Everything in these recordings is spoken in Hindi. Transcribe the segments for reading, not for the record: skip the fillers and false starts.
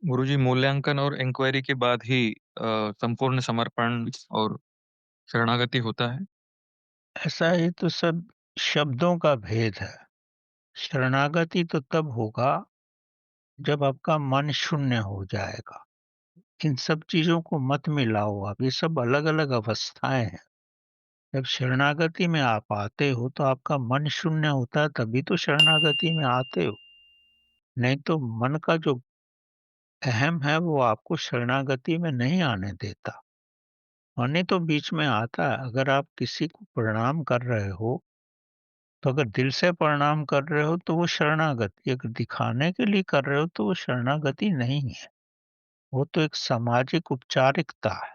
गुरुजी मूल्यांकन और इंक्वायरी के बाद ही संपूर्ण समर्पण और शरणागति होता है। ऐसा ही तो सब शब्दों का भेद है। शरणागति तो तब होगा जब आपका मन शून्य हो जाएगा। इन सब चीज़ों को मत मिलाओ आप, ये सब अलग-अलग अवस्थाएँ हैं। जब शरणागति में आप आते हो तो आपका मन शून्य होता है तभी तो शरणागति में आते हो। नहीं तो मन का जो अहम है वो आपको शरणागति में नहीं आने देता। मन ही तो बीच में आता है। अगर आप किसी को प्रणाम कर रहे हो तो अगर दिल से प्रणाम कर रहे हो तो वो शरणागति, अगर दिखाने के लिए कर रहे हो तो वो शरणागति नहीं है। वो तो एक सामाजिक औपचारिकता है।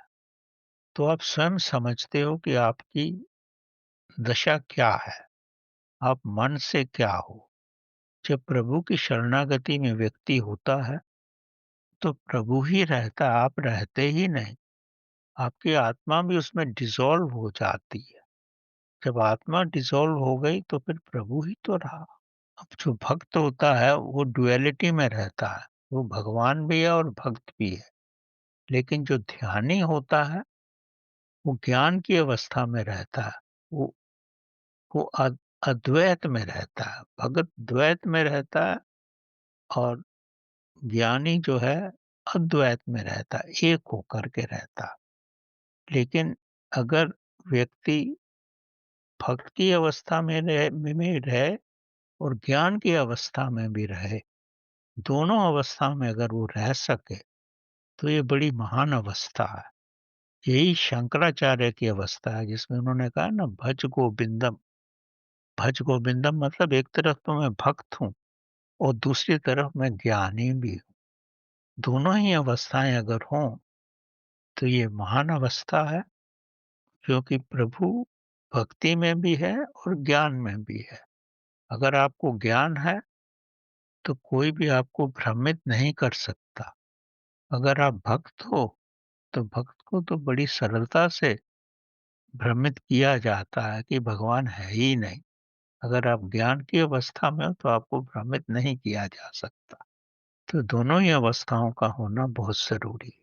तो आप स्वयं समझते हो कि आपकी दशा क्या है, आप मन से क्या हो। जब प्रभु की शरणागति में व्यक्ति होता है तो प्रभु ही रहता है, आप रहते ही नहीं। आपकी आत्मा भी उसमें डिसॉल्व हो जाती है। जब आत्मा डिसॉल्व हो गई तो फिर प्रभु ही तो रहा। अब जो भक्त होता है वो डुअलिटी में रहता है, वो भगवान भी है और भक्त भी है। लेकिन जो ध्यानी होता है वो ज्ञान की अवस्था में रहता है। वो वो अद्वैत में रहता है, भगत द्वैत में रहता है और ज्ञानी जो है अद्वैत में रहता है, एक होकर के रहता है। लेकिन अगर व्यक्ति भक्त की अवस्था में रहे और ज्ञान की अवस्था में भी रहे, दोनों अवस्था में अगर वो रह सके तो ये बड़ी महान अवस्था है। यही शंकराचार्य की अवस्था है जिसमें उन्होंने कहा ना, भज गोविंदम। भज गोविंदम मतलब एक तरफ तो मैं भक्त हूँ और दूसरी तरफ मैं ज्ञानी भी हूँ। दोनों ही अवस्थाएं अगर हों तो ये महान अवस्था है, क्योंकि प्रभु भक्ति में भी है और ज्ञान में भी है। अगर आपको ज्ञान है तो कोई भी आपको भ्रमित नहीं कर सकता। अगर आप भक्त हो तो भक्त को तो बड़ी सरलता से भ्रमित किया जाता है कि भगवान है ही नहीं। अगर आप ज्ञान की अवस्था में हो तो आपको भ्रमित नहीं किया जा सकता। तो दोनों ही अवस्थाओं का होना बहुत ज़रूरी है।